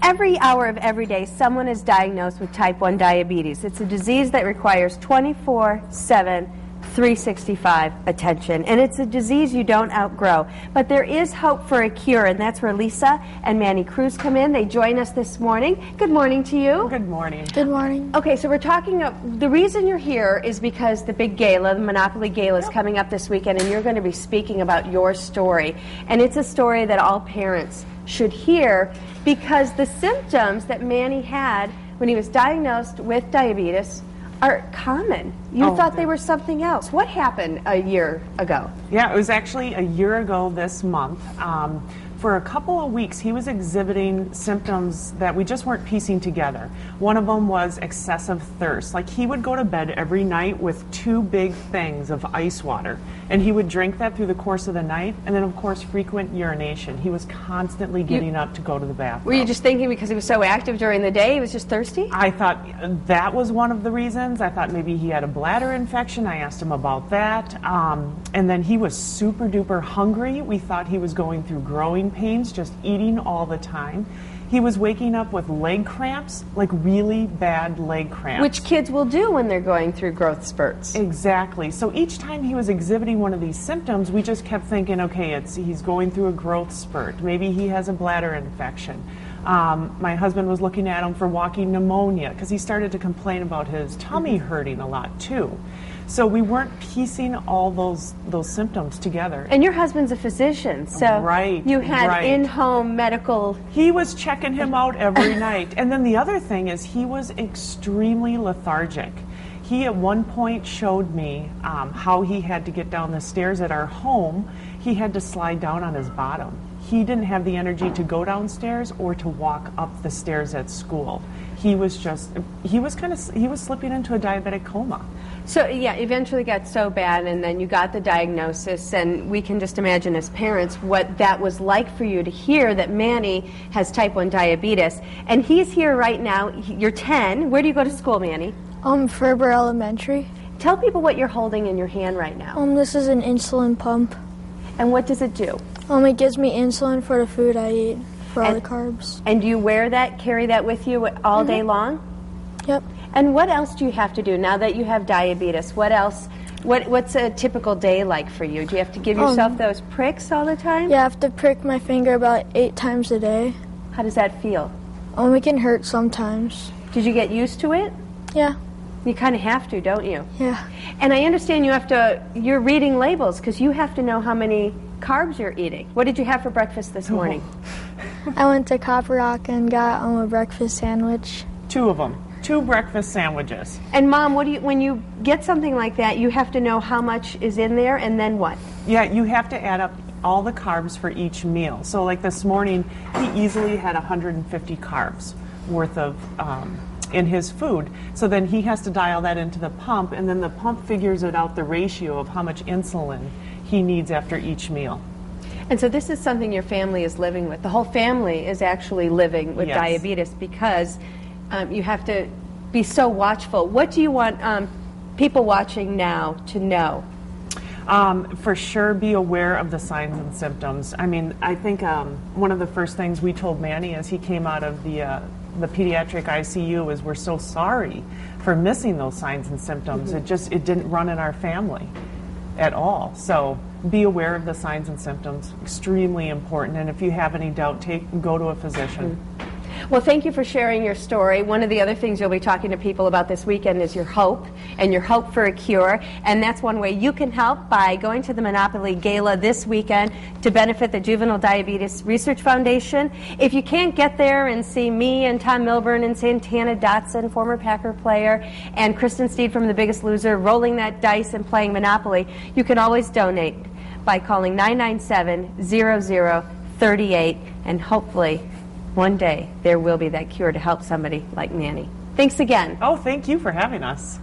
Every hour of every day, someone is diagnosed with type 1 diabetes. It's a disease that requires 24/7, 365 attention, and it's a disease you don't outgrow. But there is hope for a cure, and that's where Lisa and Manny Cruz come in. They join us this morning. Good morning to you. Good morning. Good morning. Okay, so we're talking, the reason you're here is because the big gala, the Monopoly Gala, is coming up this weekend, and you're going to be speaking about your story. And it's a story that all parents should hear, because the symptoms that Manny had when he was diagnosed with diabetes are common. You thought they were something else. What happened a year ago? Yeah, it was actually a year ago this month. For a couple of weeks, he was exhibiting symptoms that we just weren't piecing together. One of them was excessive thirst. Like, he would go to bed every night with 2 big things of ice water, and he would drink that through the course of the night, and then, of course, frequent urination. He was constantly getting up to go to the bathroom. Were you just thinking because he was so active during the day, he was just thirsty? I thought that was one of the reasons. I thought maybe he had a bladder infection. I asked him about that. And then he was super duper hungry. We thought he was going through growing pains, just eating all the time. He was waking up with leg cramps, like really bad leg cramps. Which kids will do when they're going through growth spurts. Exactly. So each time he was exhibiting one of these symptoms, we just kept thinking, okay, he's going through a growth spurt. Maybe he has a bladder infection. My husband was looking at him for walking pneumonia, because he started to complain about his tummy hurting a lot too. So we weren't piecing all those symptoms together. And your husband's a physician, so you had in-home medical... He was checking him out every night. And then the other thing is, he was extremely lethargic. He at one point showed me how he had to get down the stairs at our home. He had to slide down on his bottom. He didn't have the energy to go downstairs or to walk up the stairs at school. He was slipping into a diabetic coma. So yeah, eventually got so bad, and then you got the diagnosis, and we can just imagine as parents what that was like for you to hear that Manny has type 1 diabetes. And he's here right now. You're 10. Where do you go to school, Manny? Ferber Elementary. Tell people what you're holding in your hand right now. This is an insulin pump. And what does it do? It gives me insulin for the food I eat, for all the carbs. And do you wear that, carry that with you all day long? Yep. And what else do you have to do now that you have diabetes? What else? What's a typical day like for you? Do you have to give yourself those pricks all the time? Yeah, I have to prick my finger about 8 times a day. How does that feel? It can hurt sometimes. Did you get used to it? Yeah. You kind of have to, don't you? Yeah. And I understand you're reading labels, because you have to know how many carbs you're eating. What did you have for breakfast this morning? I went to Copper Rock and got a breakfast sandwich. 2 of them. 2 breakfast sandwiches. And Mom, when you get something like that, you have to know how much is in there, and then what? Yeah, you have to add up all the carbs for each meal. So like this morning, he easily had 150 carbs worth of in his food. So then he has to dial that into the pump, and then the pump figures it out, the ratio of how much insulin he needs after each meal. And so this is something your family is living with. The whole family is actually living with diabetes, because you have to be so watchful. What do you want people watching now to know? For sure, be aware of the signs and symptoms. I mean, I think one of the first things we told Manny as he came out of the pediatric ICU is, we're so sorry for missing those signs and symptoms. It didn't run in our family at all. So be aware of the signs and symptoms. Extremely important. And if you have any doubt, go to a physician. Well, thank you for sharing your story. One of the other things you'll be talking to people about this weekend is your hope, and your hope for a cure. And that's one way you can help, by going to the Monopoly Gala this weekend to benefit the Juvenile Diabetes Research Foundation. If you can't get there and see me and Tom Milburn and Santana Dotson, former Packer player, and Kristen Steed from The Biggest Loser, rolling that dice and playing Monopoly, you can always donate by calling 997-0038, and hopefully one day there will be that cure to help somebody like Manny. Thanks again. Oh, thank you for having us.